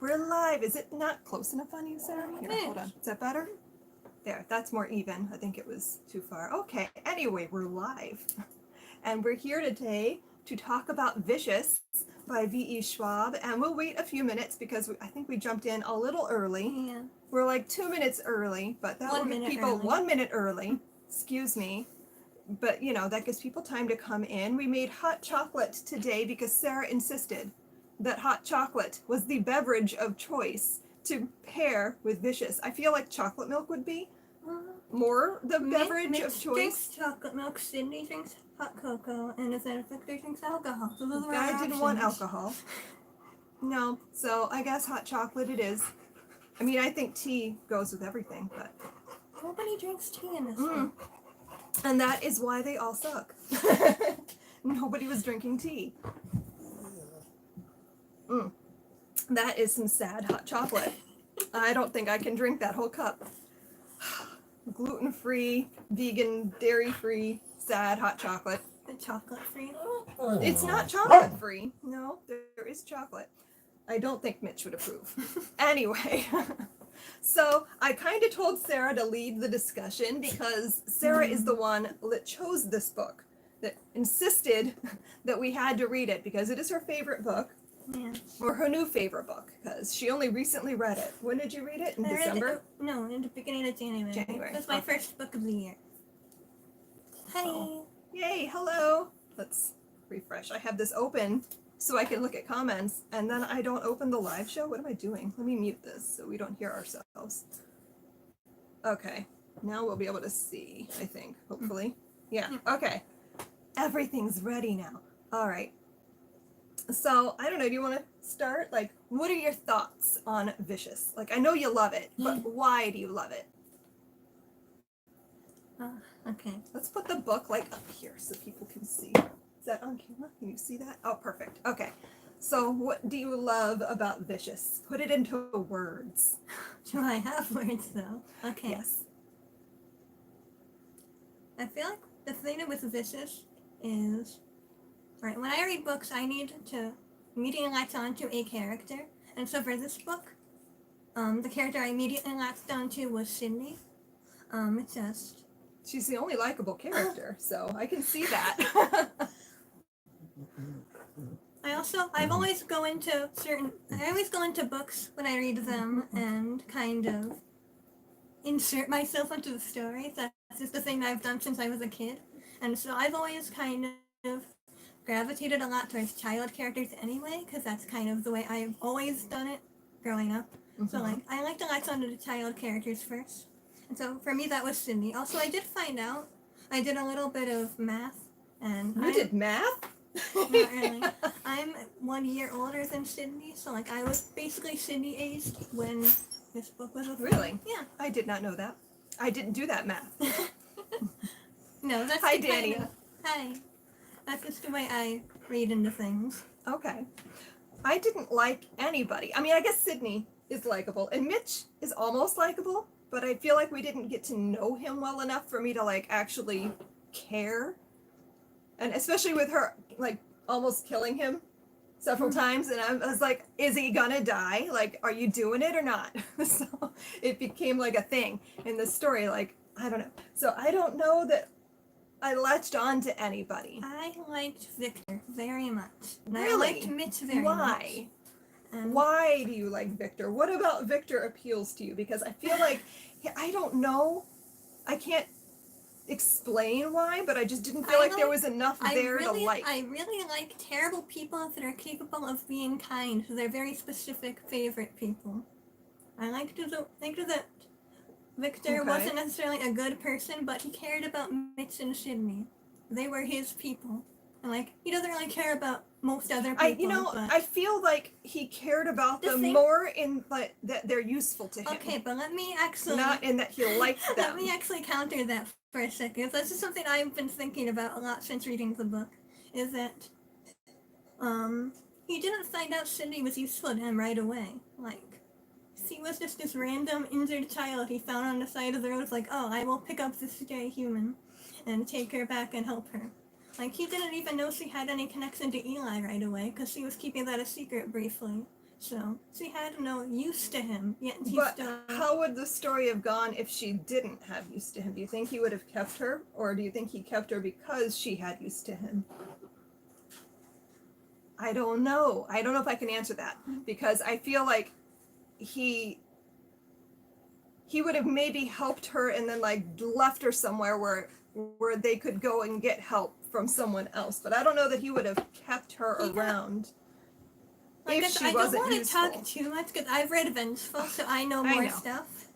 We're live. Is it not close enough on you, Sarah? Here, hold on. Is that better? There, that's more even. I think it was too far. Okay, anyway, we're live. And we're here today to talk about Vicious by V.E. Schwab. And we'll wait a few minutes because I think we jumped in a little early. Yeah. We're like 2 minutes early, but that will give people 1 minute early. Excuse me. But, you know, that gives people time to come in. We made hot chocolate today because Sarah insisted that hot chocolate was the beverage of choice to pair with Vicious. I feel like chocolate milk would be more the beverage of choice. Drinks chocolate milk, Sydney drinks hot cocoa, and Victor drinks alcohol. So those are I our didn't want options. alcohol. No, so I guess hot chocolate it is. I mean, I think tea goes with everything, but Nobody drinks tea in this one. and that is why they all suck. Nobody was drinking tea. That is some sad hot chocolate. I don't think I can drink that whole cup. Gluten-free, vegan, dairy-free, sad hot chocolate. The chocolate free. It's not chocolate-free. No, there is chocolate. I don't think Mitch would approve. Anyway, so I kind of told Sarah to lead the discussion because Sarah is the one that chose this book, that insisted that we had to read it because it is her favorite book. Yeah. Or her new favorite book, because she only recently read it. When did you read it? In December? No, in the beginning of January. It was my first book of the year. Hi. Oh. Yay, hello. Let's refresh. I have this open so I can look at comments, and then I don't open the live show. What am I doing? Let me mute this so we don't hear ourselves. Okay, now we'll be able to see, I think, hopefully. Yeah, okay. Everything's ready now. All right. So, I don't know, do you want to start? Like, what are your thoughts on Vicious? Like, I know you love it, but why do you love it? Okay. Let's put the book, like, up here so people can see. Is that on camera? Can you see that? Oh, perfect. Okay. So, what do you love about Vicious? Put it into words. Do I have words, though? Okay. Yes. I feel like the thing with Vicious is, right, when I read books, I need to immediately latch onto a character. And so for this book, the character I immediately latched onto was Cindy. She's the only likable character, so I can see that. I always go into books when I read them and kind of insert myself into the story. That's just the thing I've done since I was a kid. And so I've always kind of gravitated a lot towards child characters anyway, because that's kind of the way I've always done it growing up. So like, I like to latch onto the child characters first. And so for me, that was Cindy. Also, I did find out, I did a little bit of math. And You did math? Not really. I'm 1 year older than Cindy, so like I was basically Cindy aged when this book was written. Really? Yeah. I did not know that. I didn't do that math. No, that's Hi, Dania. Hi. That's just the way I read into things. Okay. I didn't like anybody. I mean, I guess Sydney is likable, and Mitch is almost likable, but I feel like we didn't get to know him well enough for me to, like, actually care. And especially with her, like, almost killing him several times, and I was like, is he gonna die? Like, are you doing it or not? So it became, like, a thing in the story, like, I don't know. So I don't know that I latched on to anybody. I liked Victor very much. And Really? I liked Mitch very much. Why? And Why do you like Victor? What about Victor appeals to you? Because I feel like, I don't know. I can't explain why, but I just didn't feel like there was enough there to like. I really like terrible people that are capable of being kind. So they're very specific favorite people. I liked that Victor wasn't necessarily a good person, but he cared about Mitch and Sydney. They were his people. And like, he doesn't really care about most other people. I feel like he cared about them more in like that they're useful to him. Okay, but let me actually... Not in that he liked them. Let me actually counter that for a second. This is something I've been thinking about a lot since reading the book. Is that, he didn't find out Cindy was useful to him right away. Like, she was just this random injured child he found on the side of the road. Like, oh, I will pick up this stray human and take her back and help her. Like, he didn't even know she had any connection to Eli right away, because she was keeping that a secret briefly. So she had no use to him, yet he But still. how would the story have gone if she didn't have use to him? Do you think he would have kept her, or do you think he kept her because she had use to him? I don't know. I don't know if I can answer that, because I feel like he would have maybe helped her and then like left her somewhere where they could go and get help from someone else. But I don't know that he would have kept her around if she I don't wasn't want to useful. talk too much because I've read Vengeful, so I know I more know. stuff.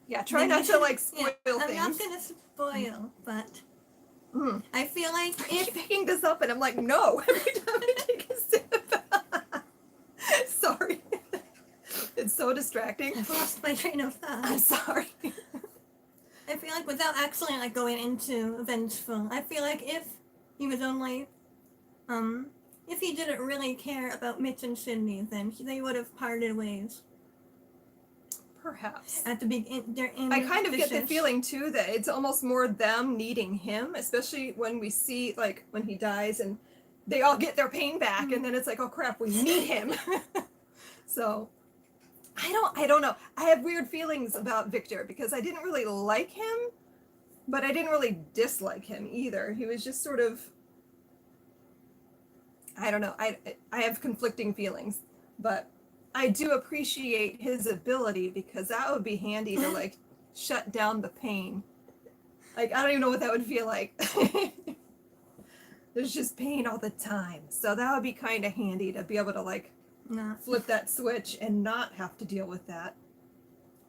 Yeah, try not to like spoil I'm things. not gonna spoil, but Mm. I feel like I keep if picking this up and I'm like, no, every time I take a sip. Sorry. It's so distracting. I've lost my train of thought. I'm sorry. I feel like without actually like going into Vengeful, I feel like if he was only, if he didn't really care about Mitch and Sydney, then they would have parted ways Perhaps. at the beginning. I kind of get the feeling too that it's almost more them needing him, especially when we see like when he dies and they all get their pain back, and then it's like, oh crap, we need him. So I don't know. I have weird feelings about Victor because I didn't really like him, but I didn't really dislike him either. He was just sort of, I don't know. I have conflicting feelings, but I do appreciate his ability because that would be handy to like shut down the pain. Like I don't even know what that would feel like. There's just pain all the time. So that would be kind of handy to be able to like flip that switch and not have to deal with that.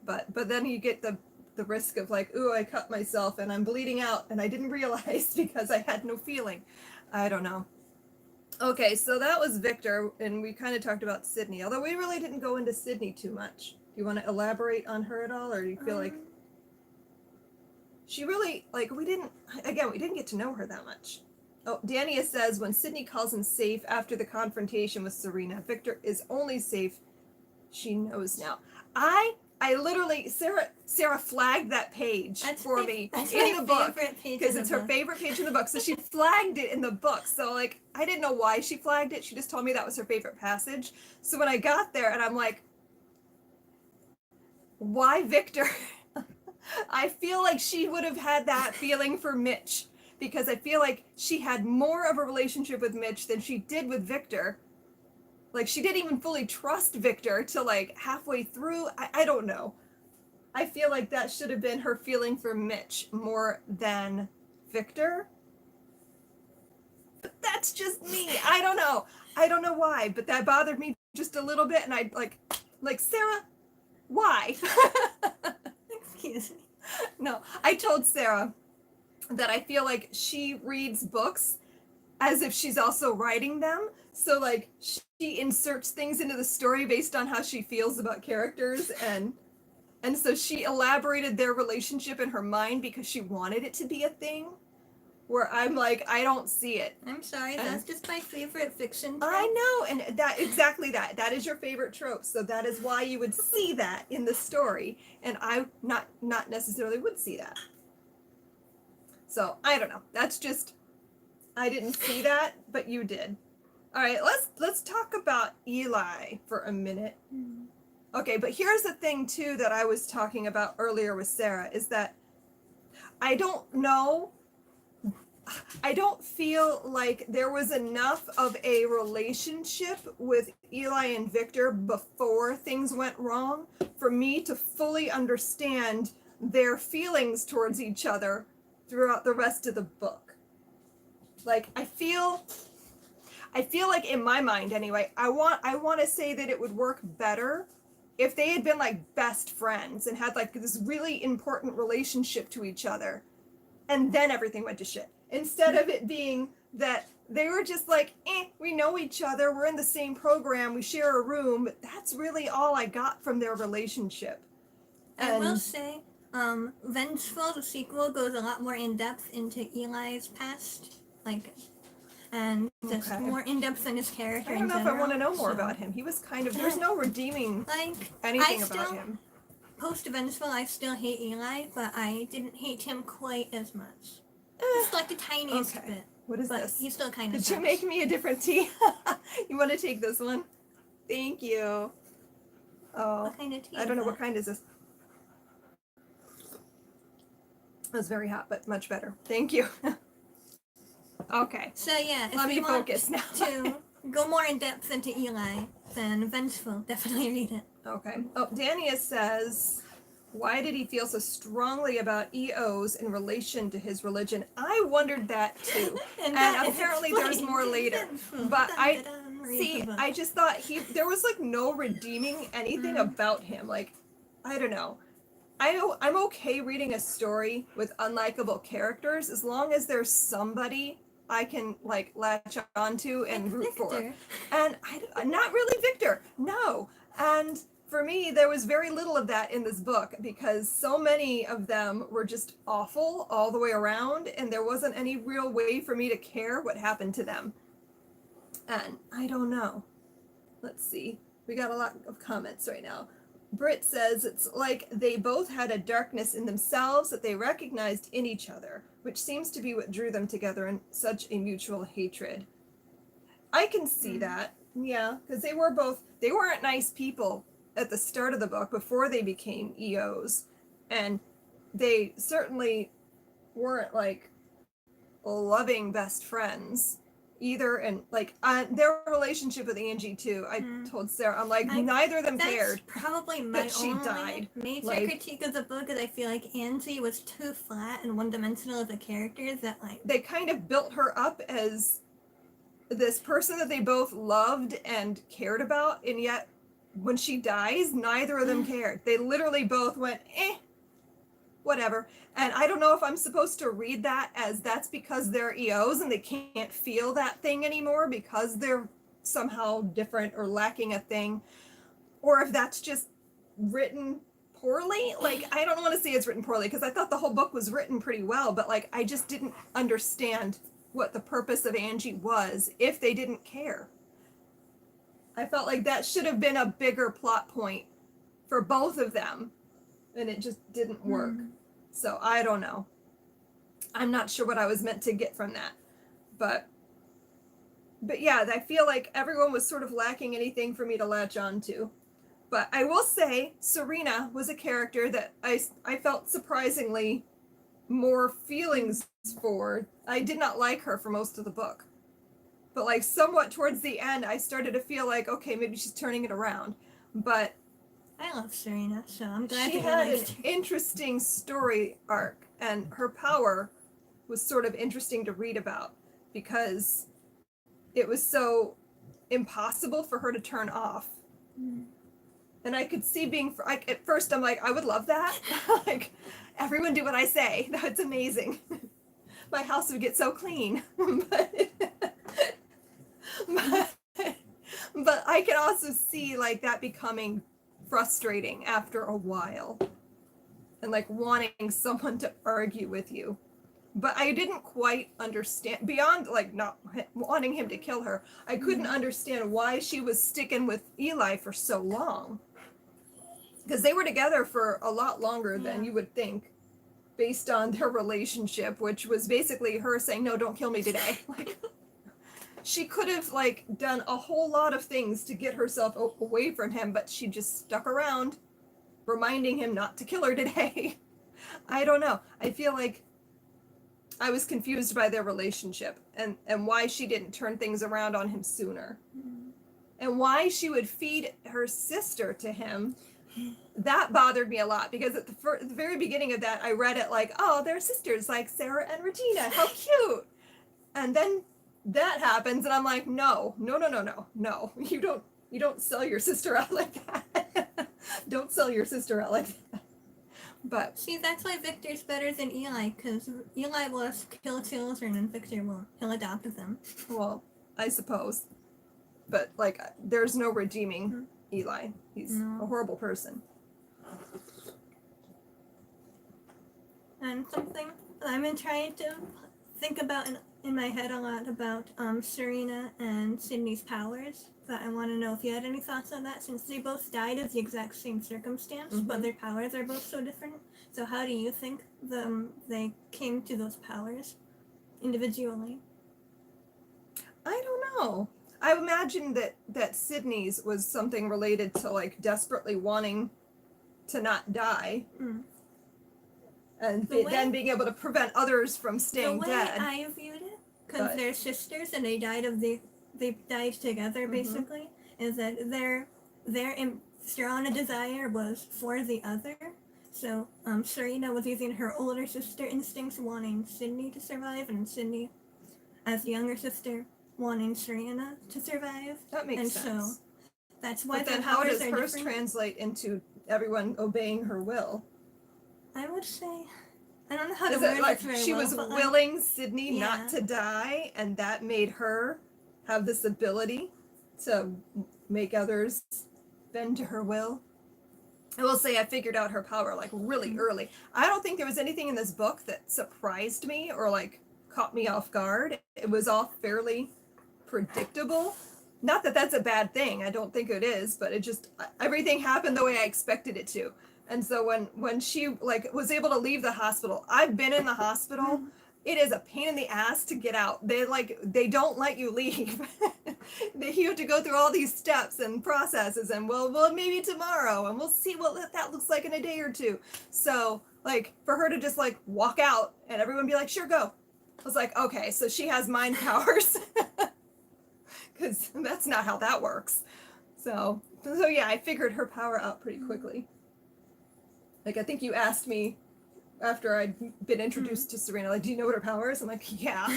But then you get the risk of like, ooh, I cut myself and I'm bleeding out and I didn't realize because I had no feeling. I don't know. Okay, so that was Victor, and we kind of talked about Sydney, although we really didn't go into Sydney too much. Do you want to elaborate on her at all, or do you feel like she really, like, we didn't get to know her that much. Oh, Dania says, when Sydney calls him safe after the confrontation with Serena, Victor is only safe she knows now. I literally, Sarah flagged that page for me in the book because it's her favorite page in the book. So she flagged it in the book. So like, I didn't know why she flagged it. She just told me that was her favorite passage. So when I got there and I'm like, why Victor? I feel like she would have had that feeling for Mitch because I feel like she had more of a relationship with Mitch than she did with Victor. Like, she didn't even fully trust Victor till, like, halfway through. I don't know. I feel like that should have been her feeling for Mitch more than Victor. But that's just me. I don't know. I don't know why, but that bothered me just a little bit. And I, like Sarah, why? Excuse me. No, I told Sarah that I feel like she reads books as if she's also writing them. So like she inserts things into the story based on how she feels about characters, and so she elaborated their relationship in her mind because she wanted it to be a thing, where I'm like, I don't see it. I'm sorry, that's just my favorite fiction trope. I know, and that is your favorite trope, so that is why you would see that in the story, and I not necessarily would see that. So I don't know, that's just, I didn't see that, but you did. All right, let's talk about Eli for a minute. Okay, but here's the thing too that I was talking about earlier with Sarah is that I don't feel like there was enough of a relationship with Eli and Victor before things went wrong for me to fully understand their feelings towards each other throughout the rest of the book. Like, I feel like in my mind anyway, I want to say that it would work better if they had been like best friends and had like this really important relationship to each other, and then everything went to shit. Instead of it being that they were just like, we know each other, we're in the same program, we share a room, but that's really all I got from their relationship. I will say, Vengeful, the sequel, goes a lot more in depth into Eli's past, and just more in depth than his character. I don't know if I want to know more about him. He was kind of, there's no redeeming anything about him. Post Vengeful, I still hate Eli, but I didn't hate him quite as much. Just like the tiniest bit. What is this? He's still kind of. Did you make me a different tea? You want to take this one? Thank you. Oh, What kind of tea I don't know is what that? kind is this. It was very hot, but much better. Thank you. Okay, So yeah, if let we me want focus now. to go more in depth into Eli, then Vengeful, definitely read it. Okay. Oh, Dania says, why did he feel so strongly about EOs in relation to his religion? I wondered that too. And that is apparently there's explained more in later. Vengeful. But Dun, I dun, dun, read see, the book. I just thought there was like no redeeming anything about him. Like, I don't know. I'm okay reading a story with unlikable characters as long as there's somebody I can like latch onto and root for. And I'm not really Victor, no. And for me, there was very little of that in this book because so many of them were just awful all the way around, and there wasn't any real way for me to care what happened to them. And I don't know. Let's see. We got a lot of comments right now. Britt says it's like they both had a darkness in themselves that they recognized in each other, which seems to be what drew them together in such a mutual hatred. I can see that, yeah, because they weren't nice people at the start of the book before they became EOs, and they certainly weren't like loving best friends either. And like their relationship with Angie too, I told Sarah, I'm like, neither of them cared. That's probably my that she only died. major Like- critique of the book is I feel like Angie was too flat and one-dimensional as a character that like They kind of built her up as this person that they both loved and cared about, and yet when she dies, neither of them cared. They literally both went, whatever. And I don't know if I'm supposed to read that as that's because they're EOs and they can't feel that thing anymore because they're somehow different or lacking a thing, or if that's just written poorly. Like, I don't want to say it's written poorly because I thought the whole book was written pretty well, but like I just didn't understand what the purpose of Angie was if they didn't care. I felt like that should have been a bigger plot point for both of them, and it just didn't work. So I don't know. I'm not sure what I was meant to get from that. But yeah, I feel like everyone was sort of lacking anything for me to latch on to. But I will say Serena was a character that I felt surprisingly more feelings for. I did not like her for most of the book. But like somewhat towards the end, I started to feel like, okay, maybe she's turning it around. But I love Serena, so I'm glad she that had you an liked her. interesting story arc, and her power was sort of interesting to read about because it was so impossible for her to turn off. And I could see being like, at first I'm like, I would love that. Like, everyone do what I say. That's amazing. My house would get so clean. but I can also see like that becoming frustrating after a while, and like wanting someone to argue with you. But I didn't quite understand, beyond like not wanting him to kill her, I couldn't understand why she was sticking with Eli for so long. Because they were together for a lot longer than you would think, based on their relationship, which was basically her saying, no, don't kill me today. Like, she could have like done a whole lot of things to get herself away from him, but she just stuck around, reminding him not to kill her today. I don't know. I feel like I was confused by their relationship and why she didn't turn things around on him sooner. And why she would feed her sister to him. That bothered me a lot because at the very beginning of that, I read it like, oh, they're sisters like Sarah and Regina. How cute. And then that happens and I'm like, no. You don't sell your sister out like that. Don't sell your sister out like that. But see, that's why Victor's better than Eli, because Eli will kill children and Victor won't. He'll adopt them. well, I suppose. But like, there's no redeeming Eli. He's a horrible person. And something I've been trying to think about in my head a lot about Serena and Sydney's powers. That I want to know if you had any thoughts on that, since they both died of the exact same circumstance, but their powers are both so different. So how do you think they came to those powers individually? I don't know. I imagine that Sydney's was something related to like desperately wanting to not die, and then being able to prevent others from staying the way dead. I viewed it, because they're sisters and they died together basically, is that their strong desire was for the other. So Serena was using her older sister instincts, wanting Sydney to survive, and Sydney, as the younger sister, wanting Serena to survive. That makes sense. So that's why. But then, how does hers translate into everyone obeying her will? I would say, I don't know how to Is word it like it very she well, was but willing Sydney not to die, and that made her have this ability to make others bend to her will? I will say I figured out her power like really early. I don't think there was anything in this book that surprised me or like caught me off guard. It was all fairly predictable. Not that that's a bad thing. I don't think it is, but it just everything happened the way I expected it to. And so when she like was able to leave the hospital, I've been in the hospital. It is a pain in the ass to get out. They don't let you leave. You have to go through all these steps and processes, and well maybe tomorrow, and we'll see what that looks like in a day or two. So like for her to just like walk out and everyone be like, sure, go. I was like, okay, so she has mind powers, because that's not how that works. So yeah, I figured her power out pretty quickly. Like I think you asked me after I'd been introduced to Serena, like, do you know what her power is? I'm like, yeah.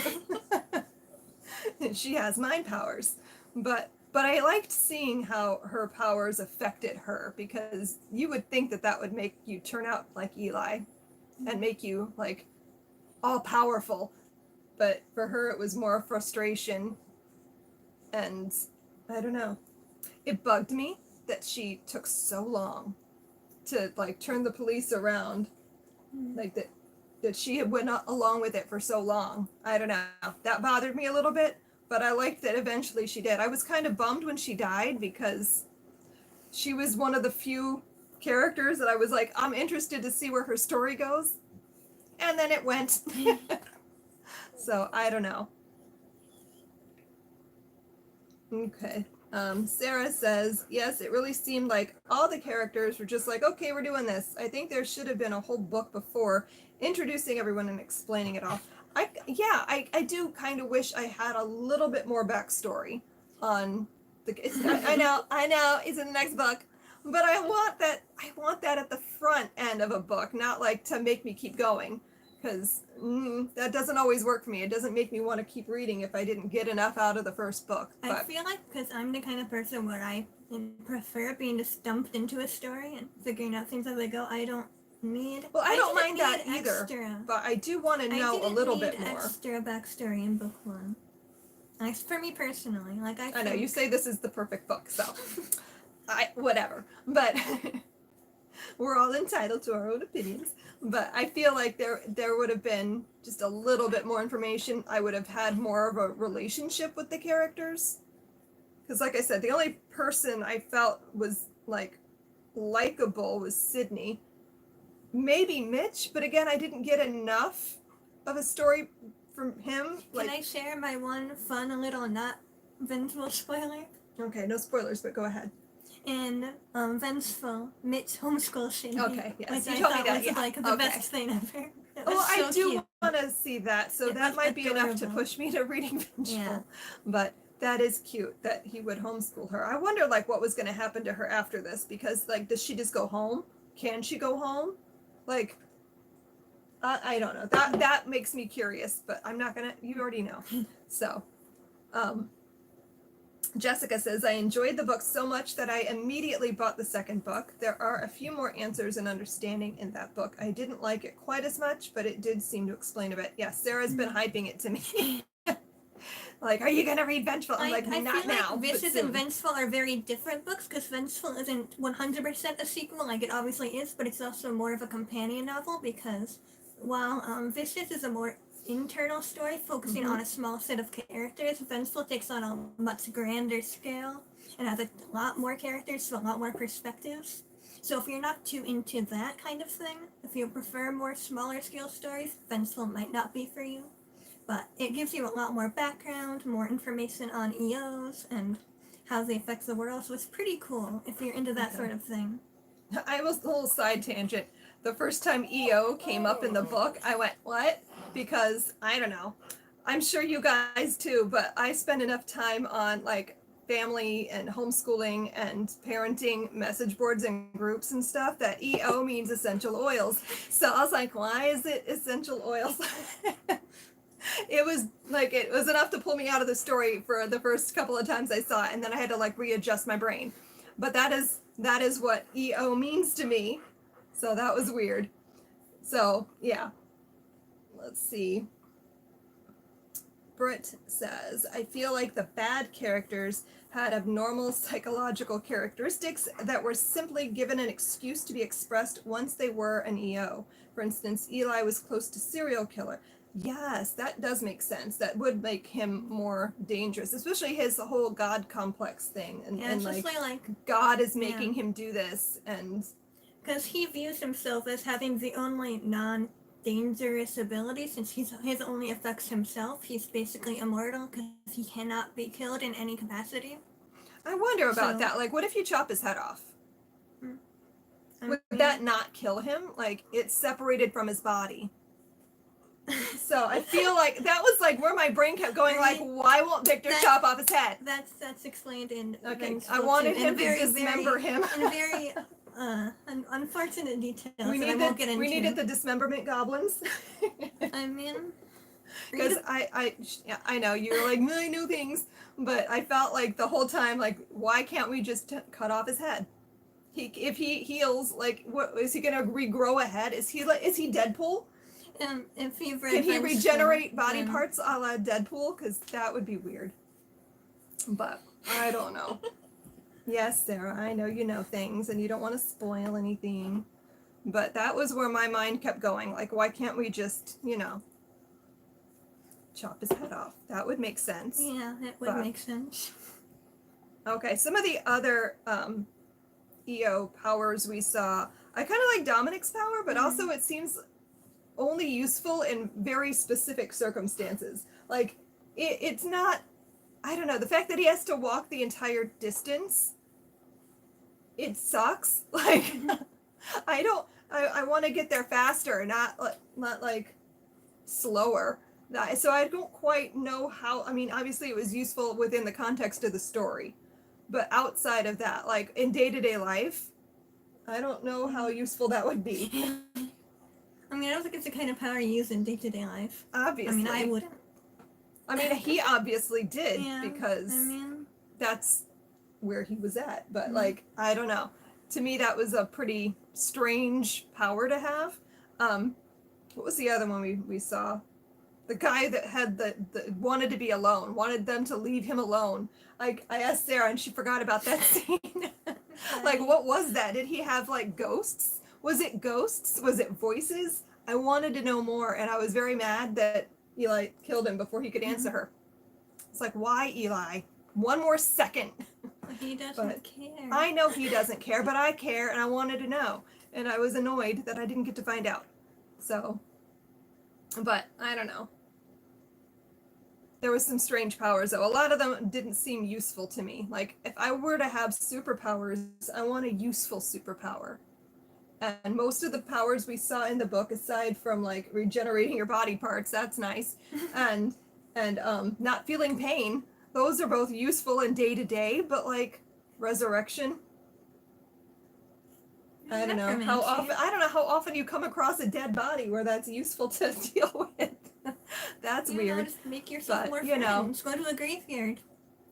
She has mind powers. But I liked seeing how her powers affected her, because you would think that would make you turn out like Eli and make you like all powerful. But for her, it was more frustration. And I don't know. It bugged me that she took so long to like turn the police around. Like that she had went along with it for so long. I don't know. That bothered me a little bit, but I liked that eventually she did. I was kind of bummed when she died, because she was one of the few characters that I was like, I'm interested to see where her story goes. And then it went. So I don't know. Okay. Sarah says, yes, it really seemed like all the characters were just like, okay, we're doing this. I think there should have been a whole book before introducing everyone and explaining it all. I do kind of wish I had a little bit more backstory on the. I know, it's in the next book, but I want that at the front end of a book, not like to make me keep going, because that doesn't always work for me. It doesn't make me want to keep reading if I didn't get enough out of the first book. But I feel like, because I'm the kind of person where I prefer being just dumped into a story and figuring out things as I go. I don't need. Well, I don't mind that either, extra. but I do want to know a little bit more. Extra backstory in book one. For me personally, like I know you say this is the perfect book, so whatever. But we're all entitled to our own opinions. But I feel like there would have been just a little bit more information. I would have had more of a relationship with the characters. Because like I said, the only person I felt was like likable was Sydney. Maybe Mitch, but again, I didn't get enough of a story from him. Can I share my one fun little not vengeful spoiler? Okay, no spoilers, but go ahead. In Vengeful, Mitch homeschool Sydney. Okay, yes. Which You I told me thought that, was yeah. like the best thing ever. Well, so I do cute. want to see that, so that might be enough to push me to reading Vengeful. Yeah. But that is cute that he would homeschool her. I wonder like what was going to happen to her after this, because like does she just go home? Can she go home? Like I don't know. That makes me curious, but I'm not gonna. You already know. So, Jessica says, I enjoyed the book so much that I immediately bought the second book. There are a few more answers and understanding in that book. I didn't like it quite as much, but it did seem to explain a bit. Yes, Sarah's been hyping it to me. Like, are you going to read Vengeful? I'm like, not I feel now. like Vicious and Vengeful are very different books, because Vengeful isn't 100% a sequel, like it obviously is, but it's also more of a companion novel, because while Vicious is a more internal story focusing on a small set of characters, Vengeful takes on a much grander scale and has a lot more characters, so a lot more perspectives. So if you're not too into that kind of thing, if you prefer more smaller scale stories, Vengeful might not be for you. but it gives you a lot more background, more information on EOs and how they affect the world. So it's pretty cool if you're into that sort of thing. I was a little side tangent. The first time EO came up in the book, I went, what? Because I don't know. I'm sure you guys too, but I spend enough time on like family and homeschooling and parenting message boards and groups and stuff that EO means essential oils. So I was like, why is it essential oils? It was enough to pull me out of the story for the first couple of times I saw it, and then I had to like readjust my brain. But that is what EO means to me. So that was weird. So yeah. Let's see. Britt says, I feel like the bad characters had abnormal psychological characteristics that were simply given an excuse to be expressed once they were an EO. For instance, Eli was close to serial killer. Yes, that does make sense. That would make him more dangerous, especially his whole God complex thing. And like God is making him do this. And because he views himself as having the only non-dangerous ability, since his only affects himself. He's basically immortal because he cannot be killed in any capacity. I wonder about that. Like, what if you chop his head off? Would that not kill him? Like, it's separated from his body. So I feel like that was like where my brain kept going. Like, why won't Victor chop off his head? That's explained in. Okay, I wanted him to dismember him. In very unfortunate details. We needed the dismemberment goblins. I mean, because I know you're like, I know things, but I felt like the whole time, like, why can't we just cut off his head? If he heals, like, what is he gonna regrow a head? Is he Deadpool? If he can he regenerate body parts a la Deadpool? Because that would be weird. But I don't know. Yes, Sarah, I know you know things and you don't want to spoil anything. But that was where my mind kept going. Like, why can't we just, chop his head off? That would make sense. Yeah, it would make sense. Okay, some of the other EO powers we saw, I kind of like Dominic's power, but also it seems only useful in very specific circumstances. Like, it's not, I don't know, the fact that he has to walk the entire distance, it sucks. Like, I want to get there faster, not like slower. So I don't quite know how, I mean, obviously it was useful within the context of the story, but outside of that, like in day-to-day life, I don't know how useful that would be. I mean, I don't think it's the kind of power you use in day-to-day life. Obviously. I mean, I wouldn't. I mean, he obviously did because I mean, that's where he was at. But like, I don't know. To me, that was a pretty strange power to have. What was the other one we saw? The guy that had the wanted to be alone, wanted them to leave him alone. Like, I asked Sarah and she forgot about that scene. Like, what was that? Did he have like ghosts? Was it ghosts? Was it voices? I wanted to know more, and I was very mad that Eli killed him before he could answer her. It's like, why, Eli? One more second. He doesn't care. I know he doesn't care, but I care, and I wanted to know. And I was annoyed that I didn't get to find out. So, but I don't know. There was some strange powers, though. A lot of them didn't seem useful to me. Like, if I were to have superpowers, I want a useful superpower. And most of the powers we saw in the book, aside from like regenerating your body parts, that's nice, and not feeling pain, those are both useful in day to day. But like resurrection, I don't know how often. I don't know how often you come across a dead body where that's useful to deal with. That's weird. Just make yourself more friends. Go to a graveyard.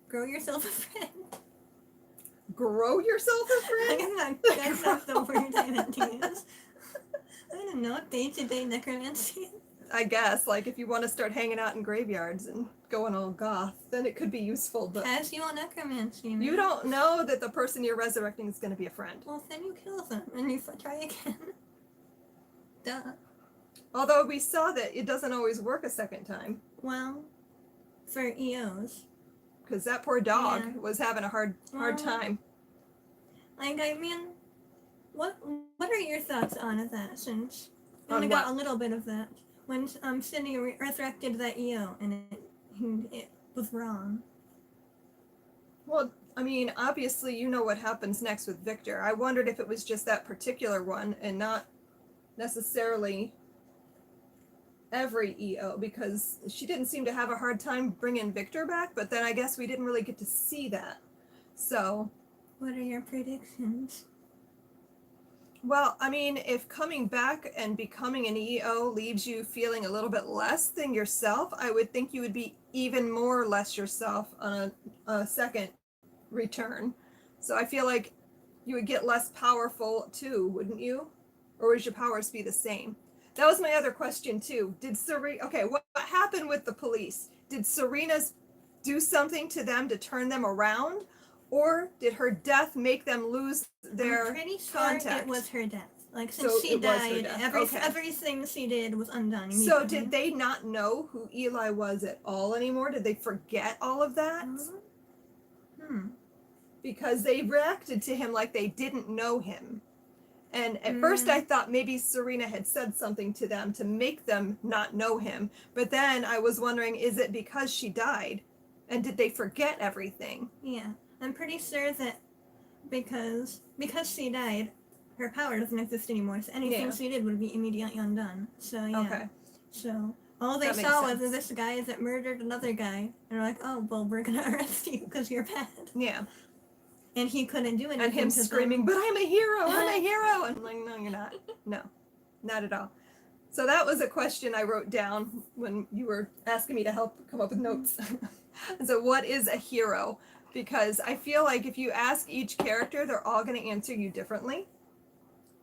Grow yourself a friend. Grow yourself a friend? That's not the word I meant to use. I don't know, day-to-day necromancy. I guess, like, if you want to start hanging out in graveyards and going all goth, then it could be useful, but... Casual necromancy, man. You don't know that the person you're resurrecting is going to be a friend. Well, then you kill them, and you try again. Duh. Although we saw that it doesn't always work a second time. Well, for EOs. Because that poor dog was having a hard time. Like, I mean, what are your thoughts on that, since you only got a little bit of that? when Sydney resurrected that EO and it was wrong. Well, I mean, obviously you know what happens next with Victor. I wondered if it was just that particular one and not necessarily every EO, because she didn't seem to have a hard time bringing Victor back, but then I guess we didn't really get to see that. So, what are your predictions? well, I mean, if coming back and becoming an EO leaves you feeling a little bit less than yourself, I would think you would be even more less yourself on a second return. So I feel like you would get less powerful too, wouldn't you? Or would your powers be the same? That was my other question too. Did Serena, okay, what happened with the police? Did Serena's do something to them to turn them around? Or did her death make them lose their I'm pretty sure contact? it was her death. Like, since So she it was her died, death. Okay. everything she did was undone immediately. So did they not know who Eli was at all anymore? Did they forget all of that? Because they reacted to him like they didn't know him. And at first I thought maybe Serena had said something to them to make them not know him. But then I was wondering, is it because she died? And did they forget everything? Yeah. I'm pretty sure that because she died, her power doesn't exist anymore. So anything she did would be immediately undone. So yeah. Okay. So all they saw was this guy that murdered another guy, and they're like, "Oh, well, we're gonna arrest you because you're bad." Yeah. And he couldn't do anything. And him screaming, "But I'm a hero! I'm a hero!" And I'm like, "No, you're not. No, not at all." So that was a question I wrote down when you were asking me to help come up with notes. So what is a hero? Because I feel like if you ask each character, they're all going to answer you differently.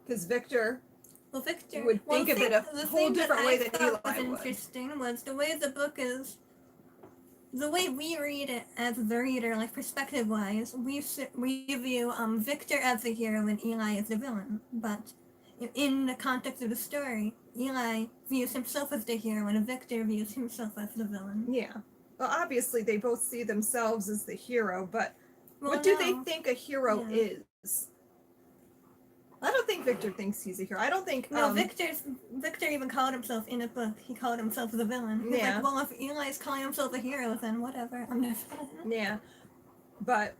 Because Victor would think of it a whole different way than Eli would. Interesting was the way the book is. The way we read it as the reader, like perspective-wise, we view Victor as the hero and Eli as the villain. But in the context of the story, Eli views himself as the hero and Victor views himself as the villain. Yeah. Well, obviously they both see themselves as the hero, but what do they think a hero is? I don't think Victor thinks he's a hero. I don't think... No, Victor even called himself in a book. He called himself the villain. He's like, well, if Eli's calling himself a hero, then whatever. I'm not... Yeah. But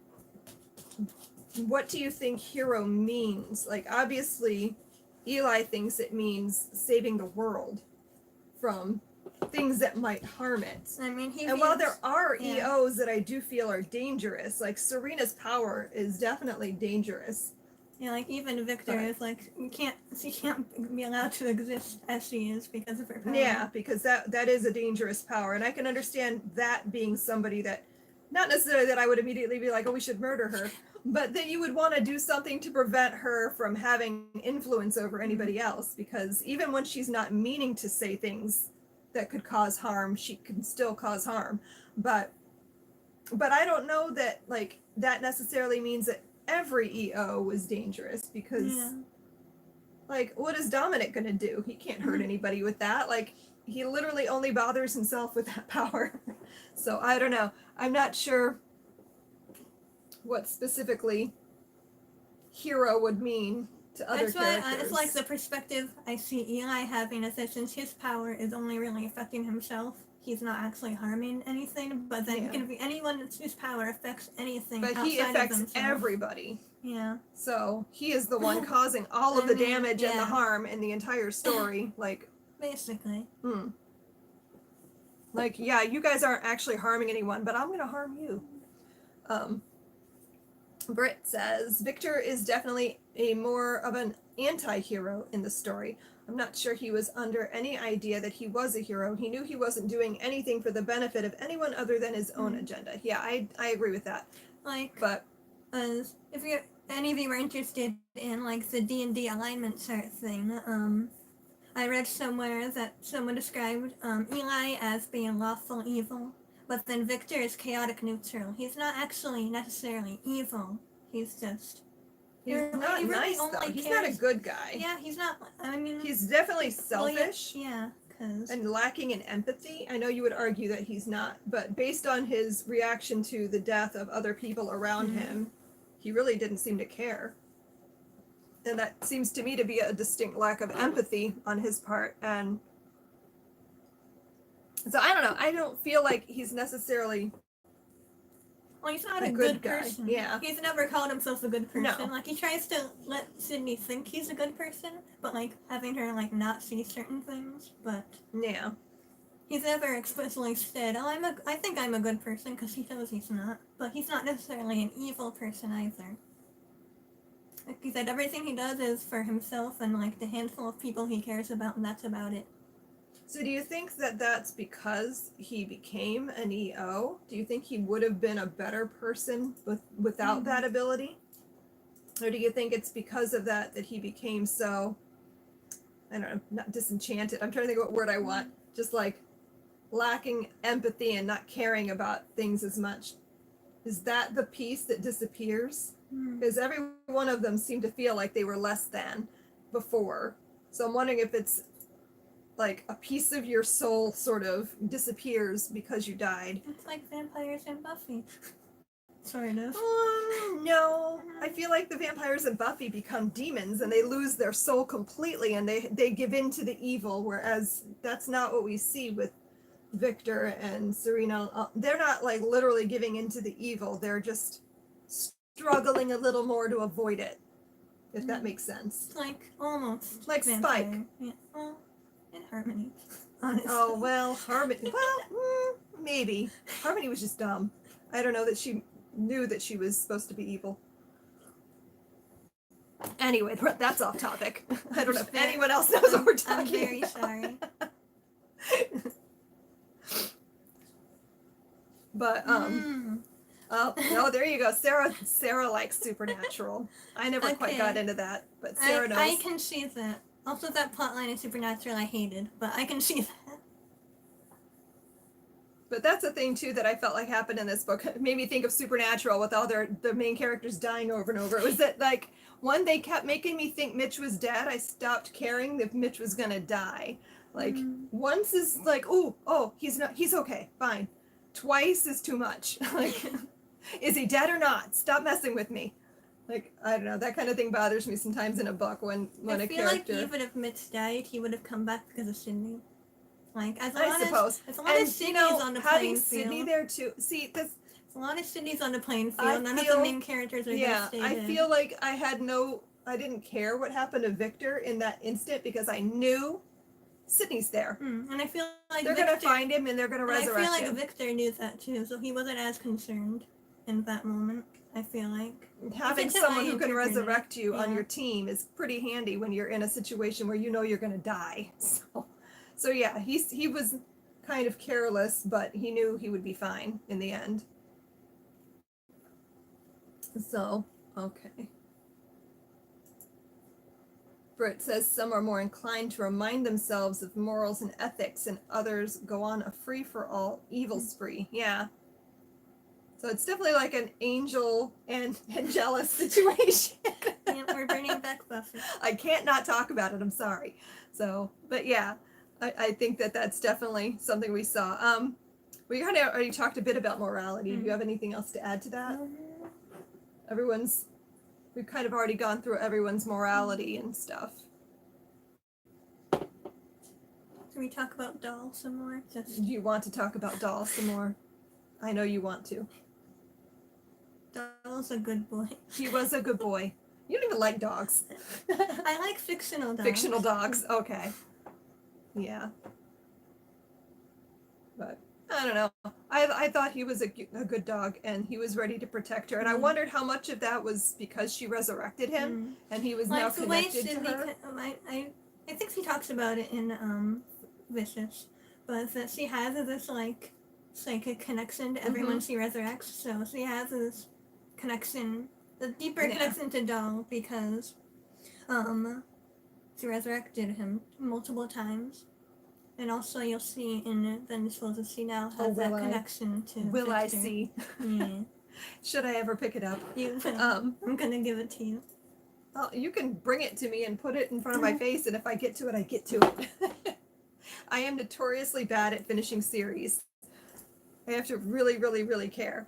what do you think hero means? Like, obviously, Eli thinks it means saving the world from things that might harm it. I mean, and while there are EOs that I do feel are dangerous, like Serena's power is definitely dangerous. Yeah, like even Victor is like, she can't be allowed to exist as she is because of her power. Yeah, because that is a dangerous power, and I can understand that being somebody that, not necessarily that I would immediately be like, oh, we should murder her, but that you would want to do something to prevent her from having influence over anybody else, because even when she's not meaning to say things that could cause harm, she can still cause harm. But I don't know that like that necessarily means that every EO was dangerous, because like, what is Dominic gonna do? He can't hurt anybody with that. Like, he literally only bothers himself with that power. So I don't know. I'm not sure what specifically hero would mean to other characters. That's why it's like the perspective I see Eli having is that since his power is only really affecting himself, he's not actually harming anything, but then he can be anyone whose power affects anything. But he affects everybody. Yeah. So he is the one causing all of the damage and the harm in the entire story. Like, basically. Like, yeah, you guys aren't actually harming anyone, but I'm gonna harm you. Britt says, Victor is definitely a more of an anti-hero in the story. I'm not sure he was under any idea that he was a hero. He knew he wasn't doing anything for the benefit of anyone other than his own agenda. Yeah, I agree with that. Like, but if any of you were interested in like the D&D alignment chart thing, I read somewhere that someone described Eli as being lawful evil, but then Victor is chaotic neutral. He's not actually necessarily evil. He's just... He's not really nice, though. He's not a good guy. Yeah, he's not... I mean... He's definitely selfish. Well, yeah, because... And lacking in empathy. I know you would argue that he's not, but based on his reaction to the death of other people around him, he really didn't seem to care. And that seems to me to be a distinct lack of empathy on his part. And So I don't know. I don't feel like he's necessarily Well, he's not a a good good guy. person. Yeah. He's never called himself a good person. No. Like, he tries to let Sydney think he's a good person, but, like, having her, like, not see certain things. But Yeah. he's never explicitly said, oh, I think I'm a good person, because he knows he's not. But he's not necessarily an evil person either. Like he said, everything he does is for himself and, like, the handful of people he cares about, and that's about it. So do you think that that's because he became an EO? Do you think he would have been a better person without that ability? Or do you think it's because of that he became so, I don't know, not disenchanted. I'm trying to think of what word I want. Just like lacking empathy and not caring about things as much. Is that the piece that disappears? Because every one of them seemed to feel like they were less than before. So I'm wondering if it's like a piece of your soul sort of disappears because you died. It's like vampires and Buffy. Sort of. No. I feel like the vampires and Buffy become demons and they lose their soul completely and they give in to the evil, whereas that's not what we see with Victor and Serena. They're not like literally giving into the evil. They're just struggling a little more to avoid it, if that makes sense. It's like almost like vampire. Spike. Yeah. Well, in Harmony. Honestly. Oh, well, Harmony. Well, maybe. Harmony was just dumb. I don't know that she knew that she was supposed to be evil. Anyway, that's off topic. I don't know if anyone else knows what we're talking I'm very about. sorry. But oh no, there you go. Sarah likes Supernatural. I never quite got into that, but Sarah knows. I can see that. Also, that plotline in Supernatural I hated, but I can see that. But that's a thing too that I felt like happened in this book. It made me think of Supernatural with all the main characters dying over and over. It was that like one, they kept making me think Mitch was dead. I stopped caring if Mitch was gonna die. Like once is like, oh, he's not, he's okay, fine. Twice is too much. Like, is he dead or not? Stop messing with me. Like, I don't know, that kind of thing bothers me sometimes in a book when I a feel character. like even if Mitch died, he would have come back because of Sydney. Like, as I suppose. As long as Sydney's on the having playing Sydney field. there too. See, this. As long as Sydney's on the playing I field, none of feel- the main characters are devastated. I feel like I didn't care what happened to Victor in that instant because I knew Sydney's there. And I feel like They're gonna find him and they're gonna resurrect I feel like him. Victor knew that too, so he wasn't as concerned in that moment. I feel like Having It's how someone I who can interpret it, resurrect you on yeah. your team is pretty handy when you're in a situation where you know you're gonna die. So yeah, he was kind of careless, but he knew he would be fine in the end. So, okay. Britt says some are more inclined to remind themselves of morals and ethics, and others go on a free-for-all evil spree. Yeah. So it's definitely like an angel and jealous situation. yeah, we're bringing back Buffy. I can't not talk about it. I'm sorry. So, but yeah, I think that's definitely something we saw. We kind of already talked a bit about morality. Do you have anything else to add to that? We've kind of already gone through everyone's morality and stuff. Can we talk about Doll some more? Do you want to talk about Doll some more? I know you want to. Doll's a good boy. He was a good boy. You don't even like dogs. I like fictional dogs. Fictional dogs, okay. Yeah. But I don't know. I thought he was a good dog and he was ready to protect her. And I wondered how much of that was because she resurrected him and he was now connected to her. I think she talks about it in Vicious, but that she has this like psychic connection to everyone she resurrects. So she has this connection, the deeper connection to Doll because she resurrected him multiple times. And also you'll see in Vengeful that she now has that connection to Will Victor. I see? Yeah. Should I ever pick it up? I'm gonna give it to you. Oh, you can bring it to me and put it in front of my face, and if I get to it, I get to it. I am notoriously bad at finishing series. I have to really, really, really care.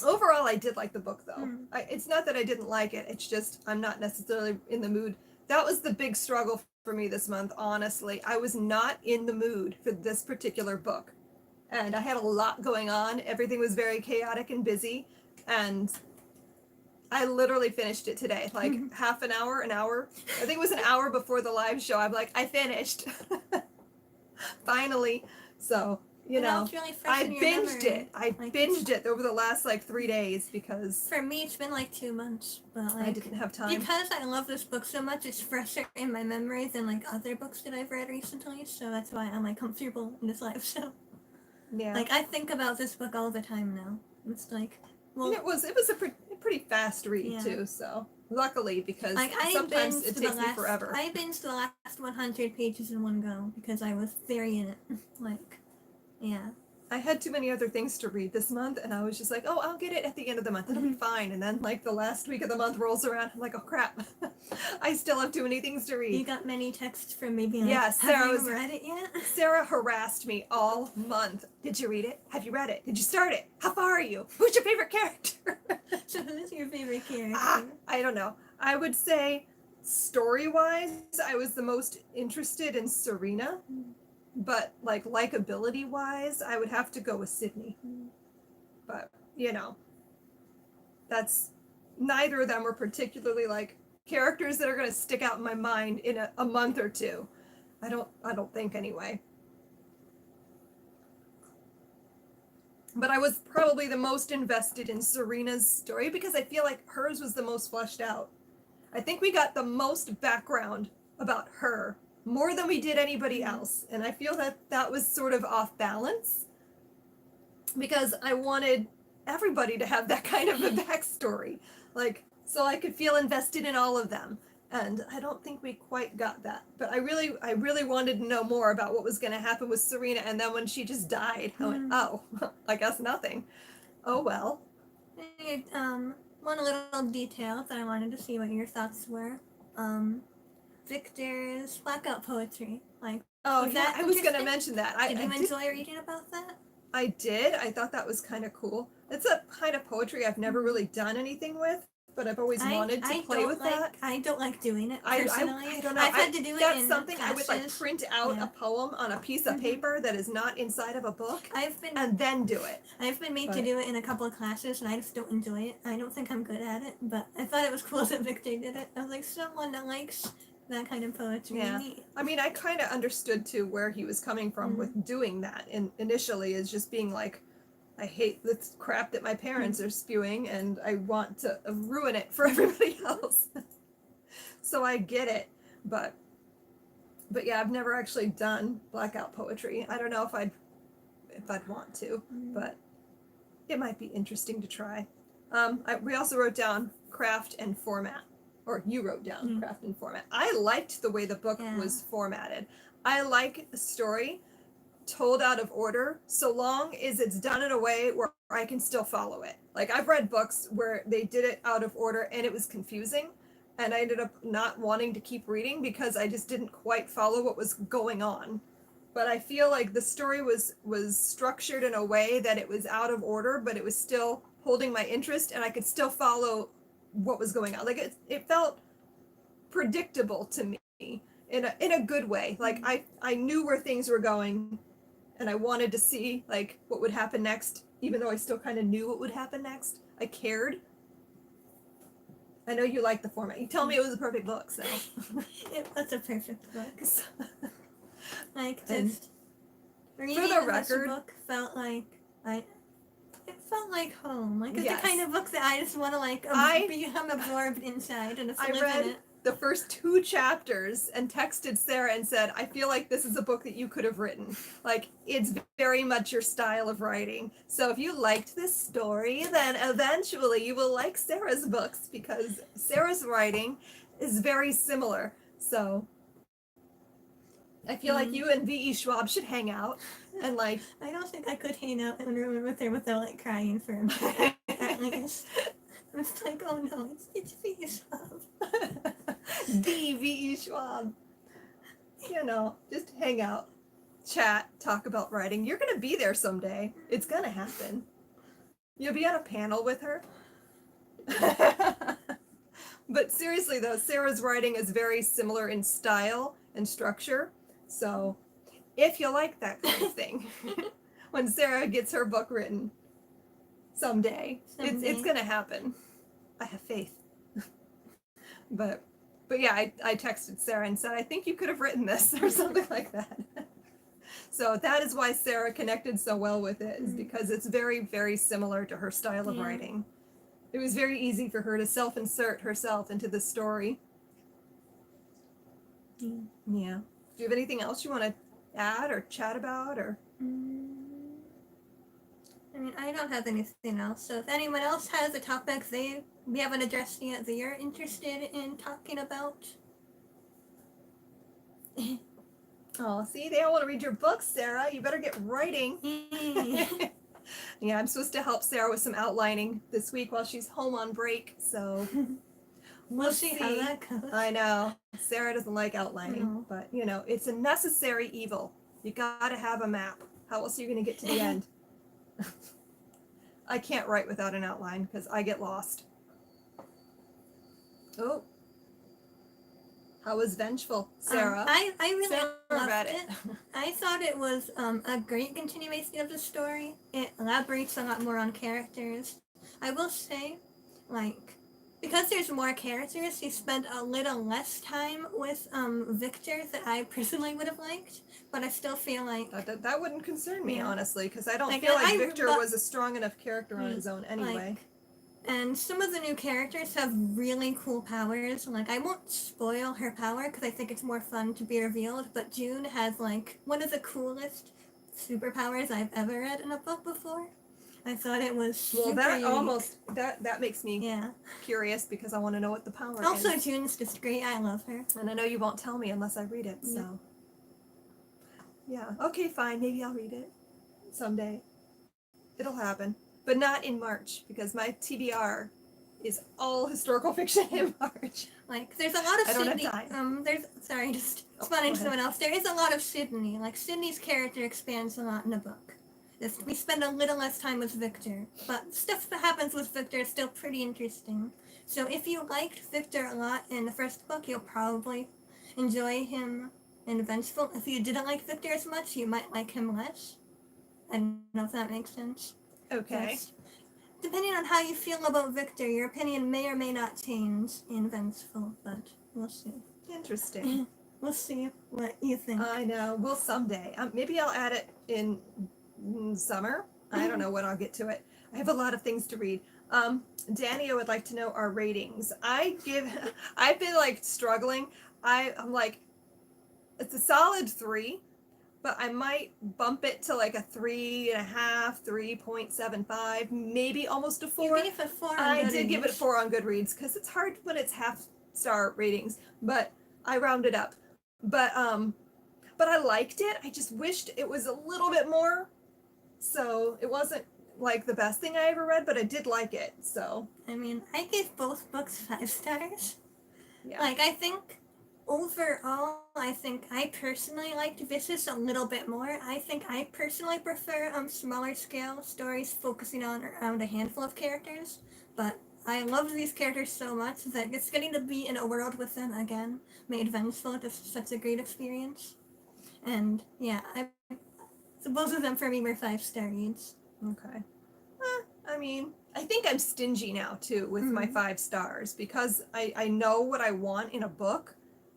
Overall, I did like the book, though. It's not that I didn't like it. It's just I'm not necessarily in the mood. That was the big struggle for me this month, honestly. I was not in the mood for this particular book. And I had a lot going on. Everything was very chaotic and busy. And I literally finished it today, like half an hour. I think it was an hour before the live show. I'm like, I finished. Finally. So, you know, it's really fresh I in your binged memory. it. I Like, binged it over the last like 3 days because For me, it's been like 2 months, but like I didn't have time. because I love this book so much, it's fresher in my memory than like other books that I've read recently. So that's why I'm like comfortable in this live show. Yeah. Like I think about this book all the time now. It's like, well, and it was a pretty fast read Yeah. too. So luckily, because like sometimes binged it the takes me last- forever. I binged the last 100 pages in one go because I was very in it. Like, yeah. I had too many other things to read this month, and I was just like, oh, I'll get it at the end of the month. It'll be fine. And then, like, the last week of the month rolls around. I'm like, oh, crap. I still have too many things to You read. got many texts from me being like, Yeah, Sarah have was- you read it yet? Sarah harassed me all month. Did you read it? Have you read it? Did you start it? How far are you? Who's your favorite character? So who's your favorite character? I don't know. I would say, story-wise, I was the most interested in Serena. But like likability wise, I would have to go with Sydney. But you know, that's neither of them were particularly like characters that are going to stick out in my mind in a month or two. I don't think anyway. But I was probably the most invested in Serena's story because I feel like hers was the most fleshed out. I think we got the most background about her, more than we did anybody else. And I feel that that was sort of off balance because I wanted everybody to have that kind of a backstory. Like, so I could feel invested in all of them. And I don't think we quite got that. But I really wanted to know more about what was going to happen with Serena. And then when she just died, I went, oh, I guess nothing. Oh, well. One little detail that I wanted to see what your thoughts were. Victor's blackout poetry. Like, Oh, was yeah, that I was going to interesting? mention that. Did you enjoy reading about that? I did. I thought that was kind of cool. It's a kind of poetry I've never really done anything with, but I've always wanted to play with that. I don't like doing it personally. I don't know. I've had to do it That's in something I would like classes. print out Yeah. a poem on a piece of paper that is not inside of a book and then do it. I've been made to But- do it in a couple of classes and I just don't enjoy it. I don't think I'm good at it, but I thought it was cool that Victor did it. I was like, someone that likes that kind of poetry. Yeah. I mean, I kind of understood too where he was coming from with doing that. And initially is just being like, I hate this crap that my parents are spewing and I want to ruin it for everybody else. So I get it, but yeah, I've never actually done blackout poetry. I don't know if I'd want to, but it might be interesting to try. We also wrote down craft and format, or you wrote down craft and format. I liked the way the book was formatted. I like a story told out of order so long as it's done in a way where I can still follow it. Like I've read books where they did it out of order and it was confusing and I ended up not wanting to keep reading because I just didn't quite follow what was going on. But I feel like the story was structured in a way that it was out of order, but it was still holding my interest and I could still follow what was going on. Like it felt predictable to me in a good way. Like I knew where things were going and I wanted to see like what would happen next, even though I still kind of knew what would happen next. I cared. I know you like the format. You tell me it was a perfect book, so It was a perfect book. Like And just reading for the this record- book felt like it felt like home. Like it's Yes. the kind of book that I just want to like I- become absorbed inside and just I live in read it. the first 2 chapters and texted Sarah and said, I feel like this is a book that you could have written. Like, it's very much your style of writing. So if you liked this story, then eventually you will like Sarah's books because Sarah's writing is very similar. So I feel like you and V.E. Schwab should hang out and like... I don't think I could hang out in a room with her without like crying for a minute. At least. It's like, oh no, it's V.E. Schwab. the V.E. Schwab. You know, just hang out, chat, talk about writing. You're going to be there someday. It's going to happen. You'll be on a panel with her. But seriously though, Sarah's writing is very similar in style and structure. So if you like that kind of thing, when Sarah gets her book written someday, it's gonna happen. I have faith. but yeah, I texted Sarah and said, I think you could have written this or something like that. So that is why Sarah connected so well with it, is because it's very, very similar to her style of writing. It was very easy for her to self-insert herself into the story. Yeah. Do you have anything else you want to add or chat about, or? I mean, I don't have anything else. So if anyone else has a topic we haven't addressed yet that you're interested in talking about. Oh, see, they all want to read your books, Sarah. You better get writing. Yeah, I'm supposed to help Sarah with some outlining this week while she's home on break, so we'll see how that goes. I know. Sarah doesn't like outlining, but you know, it's a necessary evil. You gotta have a map. How else are you gonna get to the end? I can't write without an outline because I get lost. Oh. How was Vengeful, Sarah? I really Sarah loved read it. I thought it was a great continuation of the story. It elaborates a lot more on characters. I will say, like, because there's more characters, you spend a little less time with Victor that I personally would have liked, but I still feel like... That wouldn't concern me, honestly, because I don't like, feel like Victor was a strong enough character on his own anyway. Like, and some of the new characters have really cool powers. Like, I won't spoil her power because I think it's more fun to be revealed, but June has, like, one of the coolest superpowers I've ever read in a book before. I thought it was super unique. That makes me curious because I want to know what the power is. Also, June's just great. I love her. And I know you won't tell me unless I read it, so. Yeah, okay, fine. Maybe I'll read it someday. It'll happen. But not in March, because my TBR is all historical fiction in March. Like, there's a lot of Sydney. I don't have time. Sorry, just spawning someone else. There is a lot of Sydney. Like, Sydney's character expands a lot in the book. We spend a little less time with Victor, but stuff that happens with Victor is still pretty interesting. So if you liked Victor a lot in the first book, you'll probably enjoy him in Vengeful. If you didn't like Victor as much, you might like him less. I don't know if that makes sense. Okay. Yes. Depending on how you feel about Victor, your opinion may or may not change in Vengeful, but we'll see. Interesting. We'll see what you think. I know. Well, someday. Maybe I'll add it in summer. I don't know when I'll get to it. I have a lot of things to read. Dania would like to know our ratings. I've been like struggling. I'm like, it's a solid 3. But I might bump it to like a 3.5, 3.75, maybe almost a 4. You gave it a 4 on I Goodreads. did give it a 4 on Goodreads because it's hard when it's half-star ratings, but I rounded up. But I liked it. I just wished it was a little bit more. So it wasn't like the best thing I ever read, but I did like it. So I mean, I gave both books 5 stars. Yeah. Like, I think overall, I think I personally liked Vicious a little bit more. I think I personally prefer smaller scale stories focusing on around a handful of characters, but I loved these characters so much that just getting to be in a world with them again made Vengeful just such a great experience. And yeah, so both of them for me were 5-star reads. Okay. I mean, I think I'm stingy now too with my 5 stars because I know what I want in a book.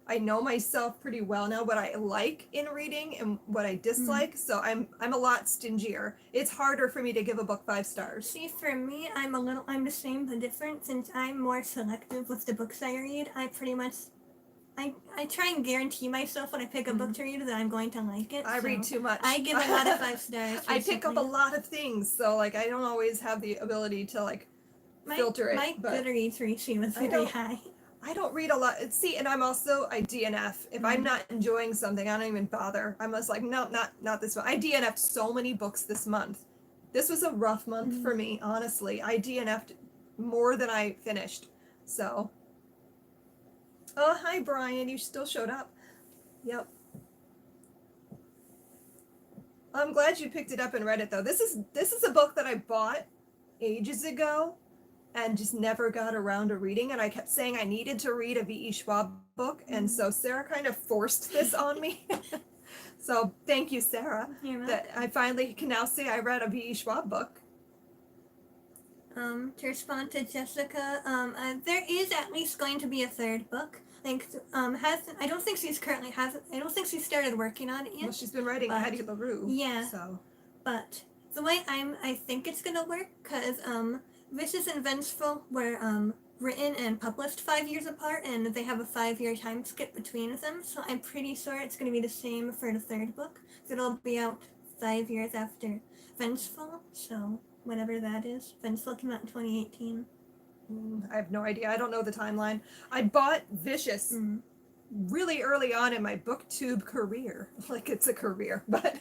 I know myself pretty well now, what I like in reading and what I dislike. So I'm a lot stingier. It's harder for me to give a book 5 stars. See, for me, I'm the same but different. Since I'm more selective with the books I read, I pretty much, I try and guarantee myself when I pick a book to read that I'm going to like it. I read too much. I give a lot of 5 stars. I pick up a lot of things, so like I don't always have the ability to like filter it. My Goodreads ratio is very high. I don't read a lot. See, and I DNF. If I'm not enjoying something, I don't even bother. I'm just like, no, not this one. I DNF'd so many books this month. This was a rough month for me, honestly. I DNF'd more than I finished. So, oh, hi, Brian. You still showed up. Yep. I'm glad you picked it up and read it, though. This is a book that I bought ages ago, and just never got around to reading. And I kept saying I needed to read a V.E. Schwab book. And so Sarah kind of forced this on me. So thank you, Sarah, You're that I finally can now say I read a V.E. Schwab book. To respond to Jessica, there is at least going to be a third book. Like, I don't think she's started working on it yet. Well, she's been writing but, Hattie LaRue. Yeah. So. But the way I think it's gonna work, cause Vicious and Vengeful were written and published 5 years apart, and they have a 5-year time skip between them. So I'm pretty sure it's gonna be the same for the third book. So it'll be out 5 years after Vengeful. So whatever that is, Vengeful came out in 2018. I have no idea. I don't know the timeline. I bought Vicious really early on in my booktube career. Like it's a career, but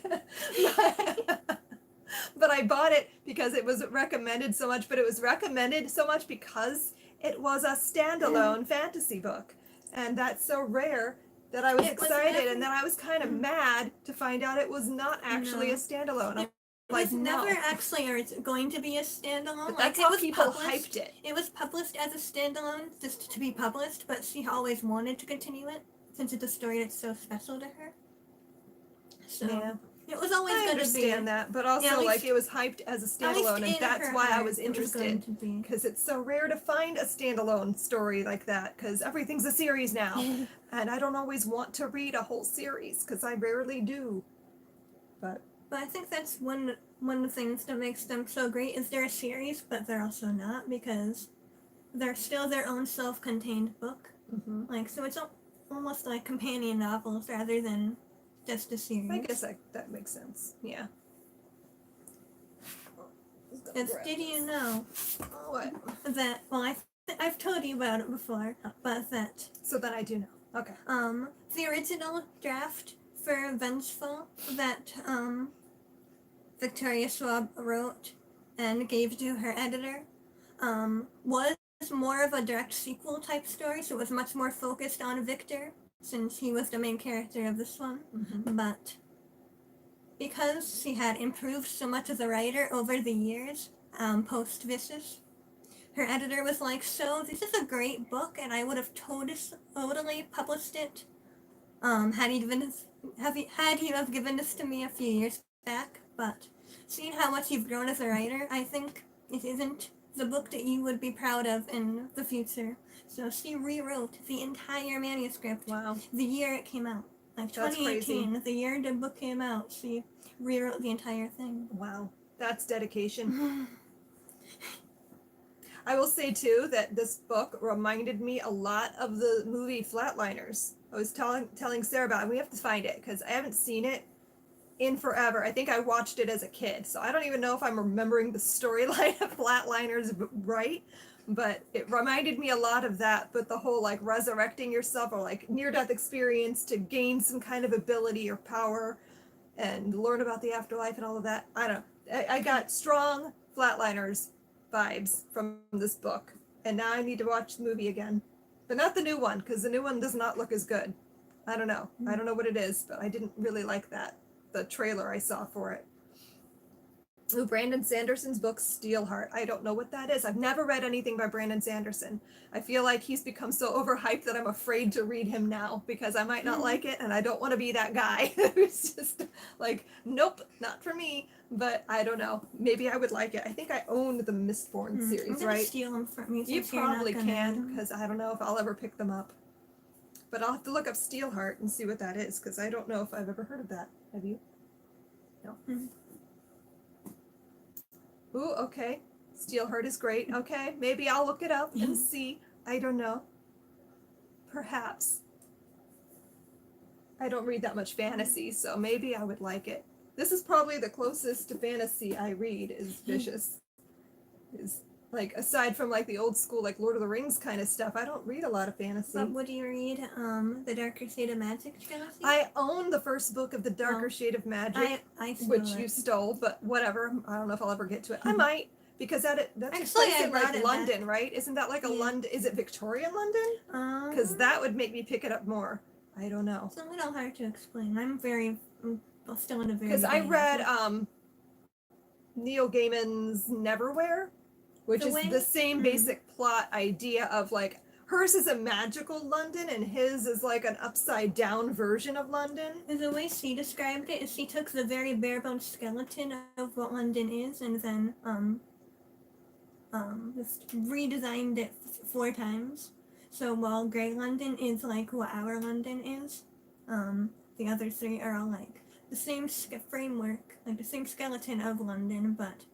but I bought it because it was recommended so much, but it was recommended so much because it was a standalone fantasy book. And that's so rare that I was excited, and then I was kind of mad to find out it was not actually a standalone. I'm like, never actually going to be a standalone. But that's like, how people hyped it. It was published as a standalone just to be published, but she always wanted to continue it since it's a story that's so special to her. So yeah. It was always going to be. I understand that, but also like it was hyped as a standalone, and that's why I was interested, because it's so rare to find a standalone story like that, because everything's a series now, and I don't always want to read a whole series, because I rarely do. But I think that's one of the things that makes them so great is they're a series, but they're also not, because they're still their own self-contained book. Like, so it's almost like companion novels rather than just a series. I guess that makes sense. Yeah. Did you know what? that? Well, I've told you about it before, but that. So then I do know. Okay. The original draft for Vengeful that Victoria Schwab wrote and gave to her editor was more of a direct sequel type story, so it was much more focused on Victor, since he was the main character of this one. But because she had improved so much as a writer over the years, post-Vicious, her editor was like, so this is a great book, and I would have totally published it had you have given this to me a few years back, but seeing how much you've grown as a writer, I think it isn't the book that you would be proud of in the future. So she rewrote the entire manuscript. Wow. The year it came out. Like 2018, the year the book came out, she rewrote the entire thing. Wow. That's dedication. I will say too that this book reminded me a lot of the movie Flatliners. I was telling Sarah about it. We have to find it because I haven't seen it in forever. I think I watched it as a kid, so I don't even know if I'm remembering the storyline of Flatliners right, but it reminded me a lot of that. But the whole like resurrecting yourself or like near-death experience to gain some kind of ability or power and learn about the afterlife and all of that. I don't know. I got strong Flatliners vibes from this book, and now I need to watch the movie again, but not the new one because the new one does not look as good. I don't know what it is, but I didn't really like the trailer I saw for it. Ooh, Brandon Sanderson's book Steelheart. I don't know what that is. I've never read anything by Brandon Sanderson. I feel like he's become so overhyped that I'm afraid to read him now because I might not like it, and I don't want to be that guy who's just like, nope, not for me. But I don't know. Maybe I would like it. I think I own the Mistborn series, right? Steal them from you. You probably can, because I don't know if I'll ever pick them up. But I'll have to look up Steelheart and see what that is, because I don't know if I've ever heard of that. Have you? No. Ooh, okay. Steelheart is great. Okay, maybe I'll look it up and see. I don't know. Perhaps. I don't read that much fantasy, so maybe I would like it. This is probably the closest to fantasy I read is Vicious. Is like, aside from like the old school like Lord of the Rings kind of stuff, I don't read a lot of fantasy. But would you read The Darker Shade of Magic trilogy? I own the first book of The Darker Shade of Magic, which you stole, but whatever. I don't know if I'll ever get to it. I might, because that's place in like London, right? Isn't that like a London? Is it Victorian London? Because that would make me pick it up more. I don't know. It's a little hard to explain. I'm still in a very. Because I read Neil Gaiman's Neverwhere, which The is way- the same basic plot idea of like hers is a magical London and his is like an upside down version of London. The way she described it is she took the very bare bones skeleton of what London is and then just redesigned it 4 times. So while Grey London is like what our London is, the other 3 are all like the same framework, like the same skeleton of London, but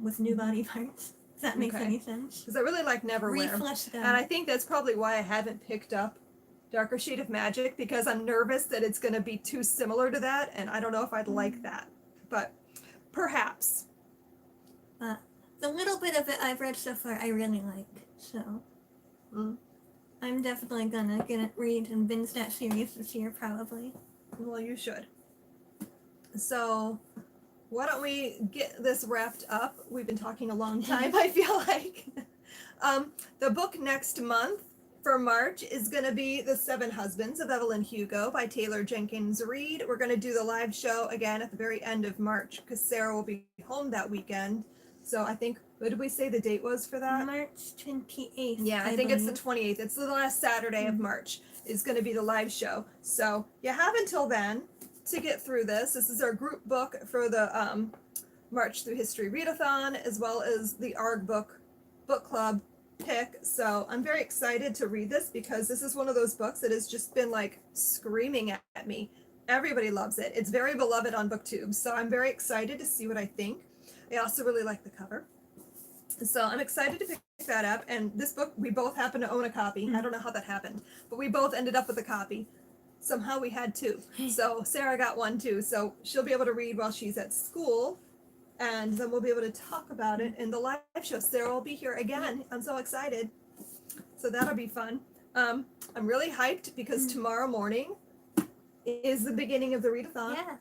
with new body parts. If that makes Okay. any sense. Because I really like Neverwhere. Refleshed out. And I think that's probably why I haven't picked up Darker Shade of Magic, because I'm nervous that it's going to be too similar to that, and I don't know if I'd like that. But perhaps. The little bit of it I've read so far, I really like. So I'm definitely gonna read and binge that series this year, probably. Well, you should. So, why don't we get this wrapped up? We've been talking a long time, I feel like. The book next month for March is going to be The 7 Husbands of Evelyn Hugo by Taylor Jenkins Reid. We're going to do the live show again at the very end of March because Sarah will be home that weekend. So I think, what did we say the date was for that? March 28th. Yeah, I think it's the 28th. It's the last Saturday of March is going to be the live show. So you have until then to get through this. This is our group book for the March Through History Readathon, as well as the Arrrgh book club pick. So I'm very excited to read this because this is one of those books that has just been like screaming at me. Everybody loves it. It's very beloved on BookTube. So I'm very excited to see what I think. I also really like the cover. So I'm excited to pick that up. And this book, we both happen to own a copy. I don't know how that happened, but we both ended up with a copy. Somehow we had 2. So Sarah got 1 too. So she'll be able to read while she's at school. And then we'll be able to talk about it in the live show. Sarah will be here again. I'm so excited. So that'll be fun. I'm really hyped because tomorrow morning is the beginning of the readathon. Yeah.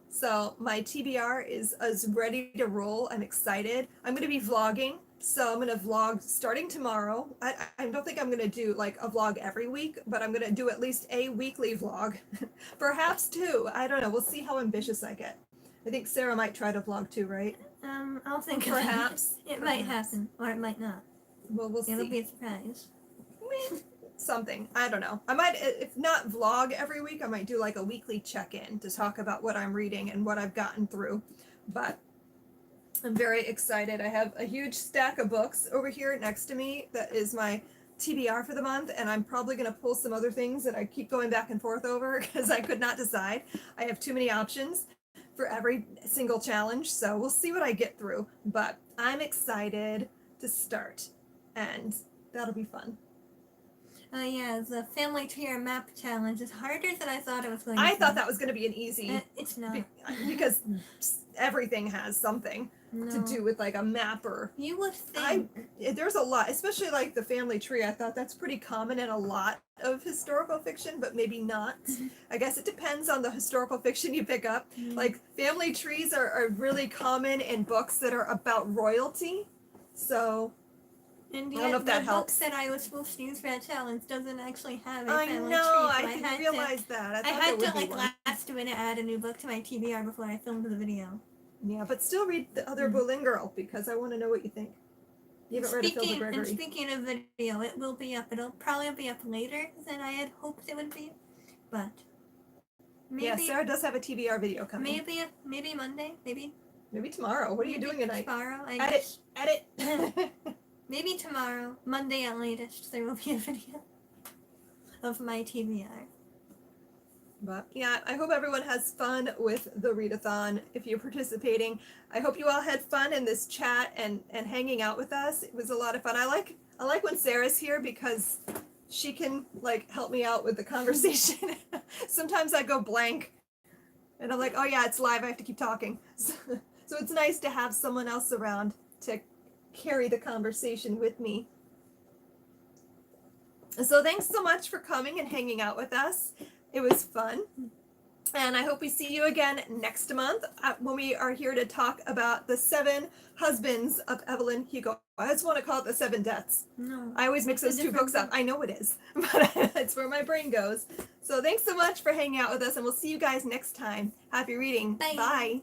So my TBR is ready to roll. I'm excited. I'm going to be vlogging. So I'm going to vlog starting tomorrow. I don't think I'm going to do like a vlog every week, but I'm going to do at least a weekly vlog. Perhaps 2. I don't know. We'll see how ambitious I get. I think Sarah might try to vlog too, right? I'll think Perhaps. it might happen, or it might not. Well, we'll It'll see. be a surprise. Something. I don't know. I might, if not vlog every week, I might do like a weekly check-in to talk about what I'm reading and what I've gotten through. But I'm very excited. I have a huge stack of books over here next to me that is my TBR for the month, and I'm probably going to pull some other things that I keep going back and forth over because I could not decide. I have too many options for every single challenge, so we'll see what I get through. But I'm excited to start, and that'll be fun. Yeah, the Family Tree or Map Challenge is harder than I thought it was going to I be. thought that was going to be an easy, It's not. because everything has something to do with like a map or You would think. there's a lot, especially like the family tree. I thought that's pretty common in a lot of historical fiction, but maybe not. I guess it depends on the historical fiction you pick up. Like family trees are really common in books that are about royalty. So And I don't know yet if that the helps. book that I was supposed to use for that challenge doesn't actually have a I family know, tree. I So didn't realize that. I I thought there had would to be like one. last minute add a new book to my TBR before I filmed the video. Yeah, but still read the other Boleyn Girl because I want to know what you think. You haven't read a Philippa And Gregory. speaking of video, it will be up. It'll probably be up later than I had hoped it would be, but maybe Yeah, Sarah does have a TBR video coming. maybe Monday, maybe Tomorrow. What are you doing tonight? tomorrow. I Edit, guess edit. maybe tomorrow, Monday at latest, there will be a video of my TBR. But yeah, I hope everyone has fun with the readathon. If you're participating, I hope you all had fun in this chat and hanging out with us. It was a lot of fun. I like when Sarah's here because she can like help me out with the conversation. Sometimes I go blank and I'm like, oh yeah, it's live. I have to keep talking. So it's nice to have someone else around to carry the conversation with me. So thanks so much for coming and hanging out with us. It was fun. And I hope we see you again next month when we are here to talk about the 7 husbands of Evelyn Hugo. I just want to call it the 7 deaths. No, I always mix it's a those 2 books different up. I know it is, but it's where my brain goes. So thanks so much for hanging out with us, and we'll see you guys next time. Happy reading. Bye. Bye.